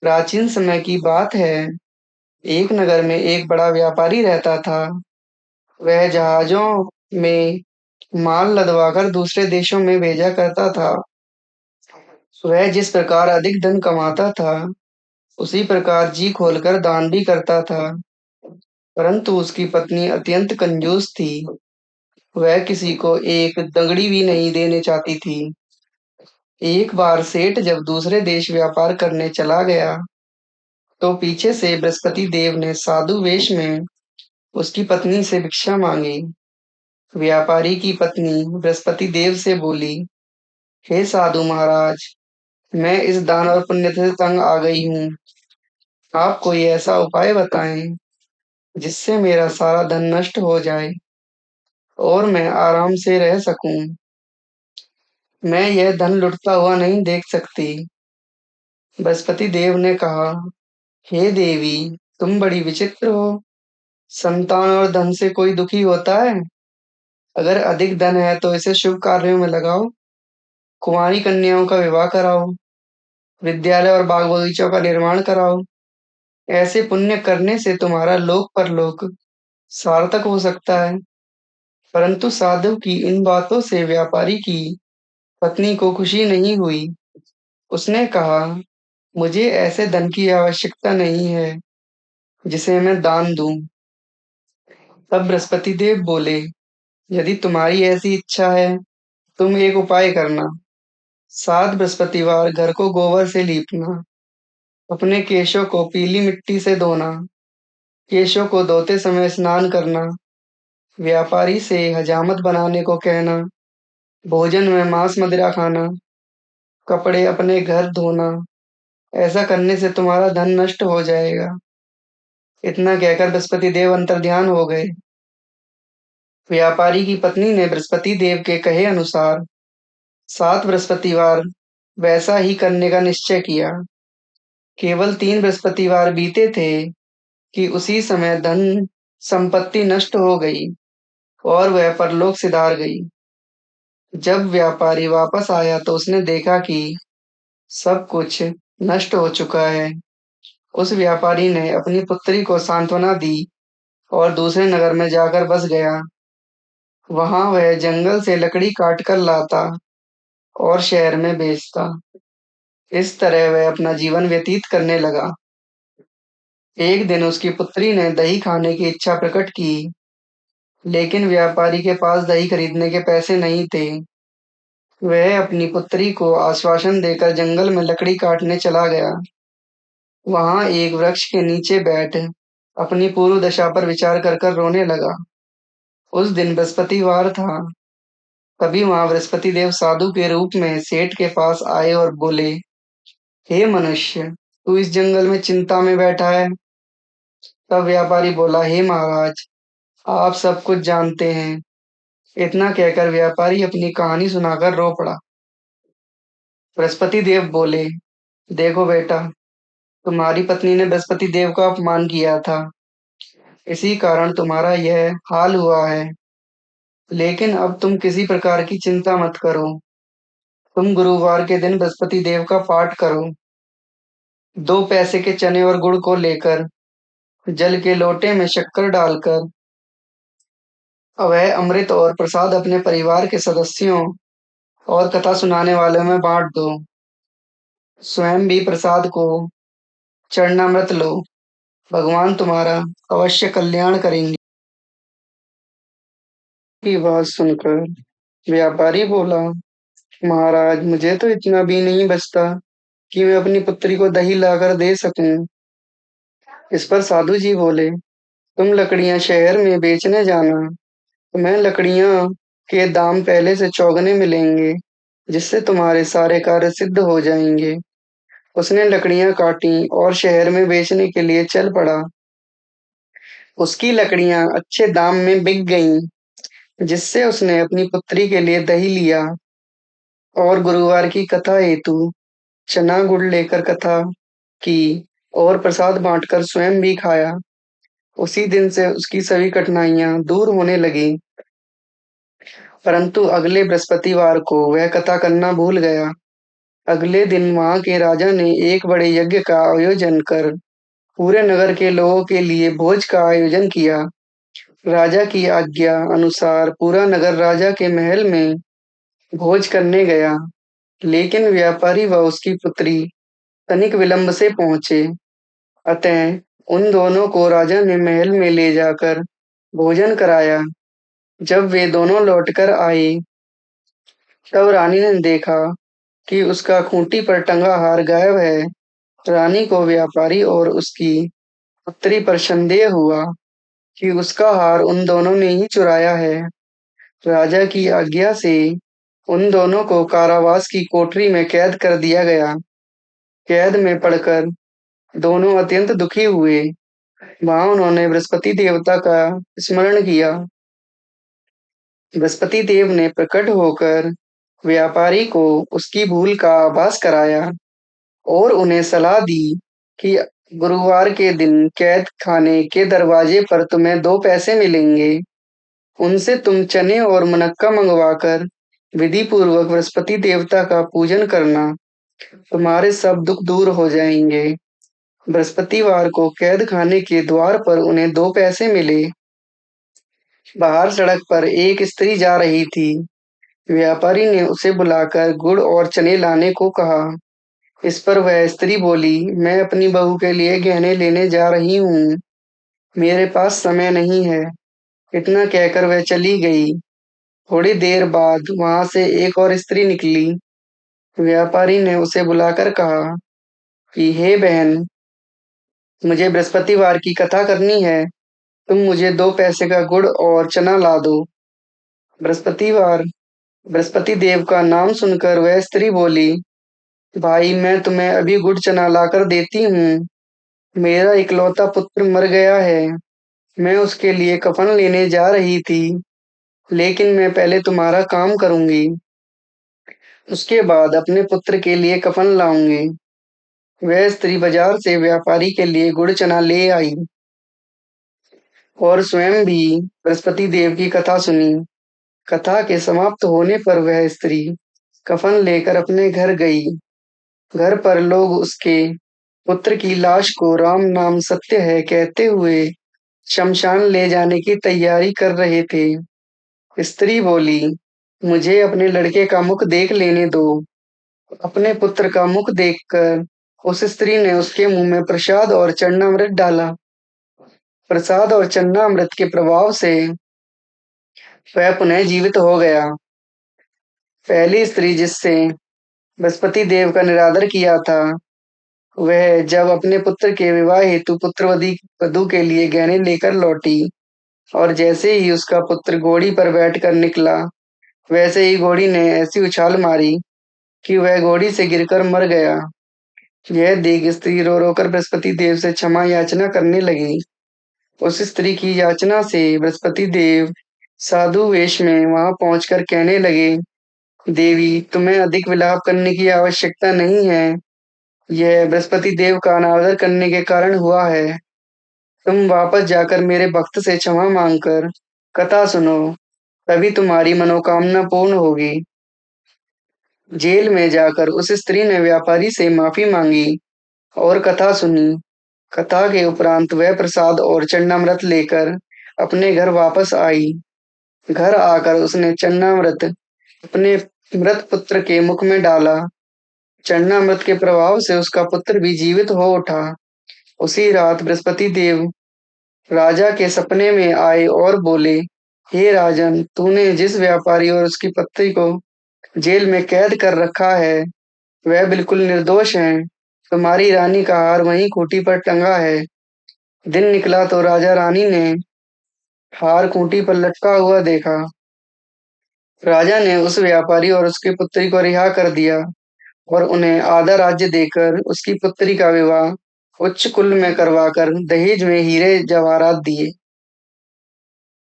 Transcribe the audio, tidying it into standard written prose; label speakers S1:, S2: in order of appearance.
S1: प्राचीन समय की बात है। एक नगर में एक बड़ा व्यापारी रहता था। वह जहाज़ों में माल लदवाकर दूसरे देशों में भेजा करता था। वह जिस प्रकार अधिक धन कमाता था, उसी प्रकार जी खोलकर दान भी करता था। परंतु उसकी पत्नी अत्यंत कंजूस थी। वह किसी को एक दगड़ी भी नहीं देने चाहती थी। एक बार सेठ जब दूसरे देश व्यापार करने चला गया, तो पीछे से बृहस्पति देव ने साधु वेश में उसकी पत्नी से भिक्षा मांगी। व्यापारी की पत्नी बृहस्पति देव से बोली, हे साधु महाराज, मैं इस दान और पुण्य से तंग आ गई हूँ। आप कोई ऐसा उपाय बताएं जिससे मेरा सारा धन नष्ट हो जाए और मैं आराम से रह सकूं। मैं यह धन लुटता हुआ नहीं देख सकती। बृहस्पति देव ने कहा, हे देवी, तुम बड़ी विचित्र हो। संतान और धन से कोई दुखी होता है? अगर अधिक धन है तो इसे शुभ कार्यों में लगाओ। कुंवारी कन्याओं का विवाह कराओ। विद्यालय और बाग बगीचों का निर्माण कराओ। ऐसे पुण्य करने से तुम्हारा लोक परलोक सार्थक हो सकता है। परंतु साधु की इन बातों से व्यापारी की पत्नी को खुशी नहीं हुई। उसने कहा, मुझे ऐसे धन की आवश्यकता नहीं है जिसे मैं दान दूं। तब बृहस्पति देव बोले, यदि तुम्हारी ऐसी इच्छा है, तुम एक उपाय करना। 7 बृहस्पतिवार घर को गोबर से लीपना। अपने केशों को पीली मिट्टी से धोना। केशों को धोते समय स्नान करना। व्यापारी से हजामत बनाने को कहना। भोजन में मांस मदिरा खाना। कपड़े अपने घर धोना। ऐसा करने से तुम्हारा धन नष्ट हो जाएगा। इतना कहकर बृहस्पति देव अंतर्ध्यान हो गए। व्यापारी की पत्नी ने बृहस्पति देव के कहे अनुसार 7 बृहस्पतिवार वैसा ही करने का निश्चय किया। केवल 3 बृहस्पतिवार बीते थे कि उसी समय धन संपत्ति नष्ट हो गई और वह परलोक सिधार गई। जब व्यापारी वापस आया तो उसने देखा कि सब कुछ नष्ट हो चुका है। उस व्यापारी ने अपनी पुत्री को सांत्वना दी और दूसरे नगर में जाकर बस गया। वहां वह जंगल से लकड़ी काट कर लाता और शहर में बेचता। इस तरह वह अपना जीवन व्यतीत करने लगा। एक दिन उसकी पुत्री ने दही खाने की इच्छा प्रकट की, लेकिन व्यापारी के पास दही खरीदने के पैसे नहीं थे। वह अपनी पुत्री को आश्वासन देकर जंगल में लकड़ी काटने चला गया। वहां एक वृक्ष के नीचे बैठ अपनी पूर्व दशा पर विचार कर कर रोने लगा। उस दिन बृहस्पतिवार था। तभी वहां बृहस्पति देव साधु के रूप में सेठ के पास आए और बोले, हे मनुष्य, तू इस जंगल में चिंता में बैठा है। तब व्यापारी बोला, हे महाराज, आप सब कुछ जानते हैं। इतना कहकर व्यापारी अपनी कहानी सुनाकर रो पड़ा। बृहस्पति देव बोले, देखो बेटा, तुम्हारी पत्नी ने बृहस्पति देव का अपमान किया था। इसी कारण तुम्हारा यह हाल हुआ है। लेकिन अब तुम किसी प्रकार की चिंता मत करो। तुम गुरुवार के दिन बृहस्पति देव का पाठ करो। 2 पैसे के चने और गुड़ को लेकर जल के लोटे में शक्कर डालकर वह अमृत और प्रसाद अपने परिवार के सदस्यों और कथा सुनाने वालों में बांट दो। स्वयं भी प्रसाद को चरणामृत लो। भगवान तुम्हारा अवश्य कल्याण करेंगे। की बात सुनकर व्यापारी बोला, महाराज, मुझे तो इतना भी नहीं बचता कि मैं अपनी पुत्री को दही लाकर दे सकूं। इस पर साधु जी बोले, तुम लकड़ियां शहर में बेचने जाना। तुम्हें लकड़ियां के दाम पहले से चौगने मिलेंगे, जिससे तुम्हारे सारे कार्य सिद्ध हो जाएंगे। उसने लकड़ियां काटी और शहर में बेचने के लिए चल पड़ा। उसकी लकड़ियां अच्छे दाम में बिक गईं, जिससे उसने अपनी पुत्री के लिए दही लिया और गुरुवार की कथा हेतु चना गुड़ लेकर कथा की और प्रसाद बांटकर स्वयं भी खाया। उसी दिन से उसकी सभी कठिनाइयां दूर होने लगी। परंतु अगले बृहस्पतिवार को वह कथा करना भूल गया। अगले दिन वहाँ के राजा ने एक बड़े यज्ञ का आयोजन कर पूरे नगर के लोगों के लिए भोज का आयोजन किया। राजा की आज्ञा अनुसार पूरा नगर राजा के महल में भोज करने गया, लेकिन व्यापारी व उसकी पुत्री तनिक विलंब से पहुँचे। अतः उन दोनों को राजा ने महल में ले जाकर भोजन कराया। जब वे दोनों लौटकर आए, तब रानी ने देखा कि उसका खूंटी पर टंगा हार गायब है। रानी को व्यापारी और उसकी पुत्री पर संदेह हुआ कि उसका हार उन दोनों ने ही चुराया है। राजा की आज्ञा से उन दोनों को कारावास की कोठरी में कैद कर दिया गया। कैद में पड़कर दोनों अत्यंत दुखी हुए। वहां उन्होंने बृहस्पति देवता का स्मरण किया। बृहस्पति देव ने प्रकट होकर व्यापारी को उसकी भूल का आभास कराया और उन्हें सलाह दी कि गुरुवार के दिन कैद खाने के दरवाजे पर तुम्हें 2 पैसे मिलेंगे। उनसे तुम चने और मुनक्का मंगवाकर विधि पूर्वक बृहस्पति देवता का पूजन करना। तुम्हारे सब दुख दूर हो जाएंगे। बृहस्पतिवार को कैद खाने के द्वार पर उन्हें 2 पैसे मिले। बाहर सड़क पर एक स्त्री जा रही थी। व्यापारी ने उसे बुलाकर गुड़ और चने लाने को कहा। इस पर वह स्त्री बोली, मैं अपनी बहू के लिए गहने लेने जा रही हूँ। मेरे पास समय नहीं है। इतना कहकर वह चली गई। थोड़ी देर बाद वहां से एक और स्त्री निकली। व्यापारी ने उसे बुलाकर कहा कि हे बहन, मुझे बृहस्पतिवार की कथा करनी है। तुम मुझे 2 पैसे का गुड़ और चना ला दो। बृहस्पतिवार बृहस्पति देव का नाम सुनकर वह स्त्री बोली, भाई मैं तुम्हें अभी गुड़ चना लाकर देती हूँ। मेरा इकलौता पुत्र मर गया है। मैं उसके लिए कफन लेने जा रही थी, लेकिन मैं पहले तुम्हारा काम करूंगी। उसके बाद अपने पुत्र के लिए कफन लाऊंगी। वह स्त्री बाजार से व्यापारी के लिए गुड़ चना ले आई और स्वयं भी बृहस्पति देव की कथा सुनी। कथा के समाप्त होने पर वह स्त्री कफन लेकर अपने घर गई। घर पर लोग उसके पुत्र की लाश को राम नाम सत्य है कहते हुए शमशान ले जाने की तैयारी कर रहे थे। स्त्री बोली, मुझे अपने लड़के का मुख देख लेने दो। अपने पुत्र का मुख देखकर उस स्त्री ने उसके मुंह में प्रसाद और चन्नामृत डाला। प्रसाद और चन्नामृत के प्रभाव से वह पुनः जीवित हो गया। पहली स्त्री जिससे बृहस्पति देव का निरादर किया था, वह जब अपने पुत्र के विवाह हेतु पुत्रवधि वधू के लिए गहने लेकर लौटी और जैसे ही उसका पुत्र घोड़ी पर बैठकर निकला, वैसे ही घोड़ी ने ऐसी उछाल मारी कि वह घोड़ी से गिरकर मर गया। यह देख स्त्री रो रो कर बृहस्पति देव से क्षमा याचना करने लगी। उस स्त्री की याचना से बृहस्पति देव साधु वेश में वहां पहुंचकर कहने लगे, देवी तुम्हें अधिक विलाप करने की आवश्यकता नहीं है। यह बृहस्पति देव का अनादर करने के कारण हुआ है। तुम वापस जाकर मेरे भक्त से क्षमा मांगकर कथा सुनो, तभी तुम्हारी मनोकामना पूर्ण होगी। जेल में जाकर उस स्त्री ने व्यापारी से माफी मांगी और कथा सुनी। कथा के उपरांत वह प्रसाद और चन्नामृत लेकर अपने घर वापस आई। घर आकर उसने चन्नामृत अपने मृत पुत्र के मुख में डाला। चन्नामृत के प्रभाव से उसका पुत्र भी जीवित हो उठा। उसी रात बृहस्पति देव राजा के सपने में आए और बोले, हे राजन, तूने जिस व्यापारी और उसकी पत्नी को जेल में कैद कर रखा है, वह बिल्कुल निर्दोष हैं। तुम्हारी रानी का हार वहीं खूंटी पर टंगा है। दिन निकला तो राजा रानी ने हार खूंटी पर लटका हुआ देखा। राजा ने उस व्यापारी और उसकी पुत्री को रिहा कर दिया और उन्हें आधा राज्य देकर उसकी पुत्री का विवाह उच्च कुल में करवाकर दहेज में हीरे जवाहरात दिए।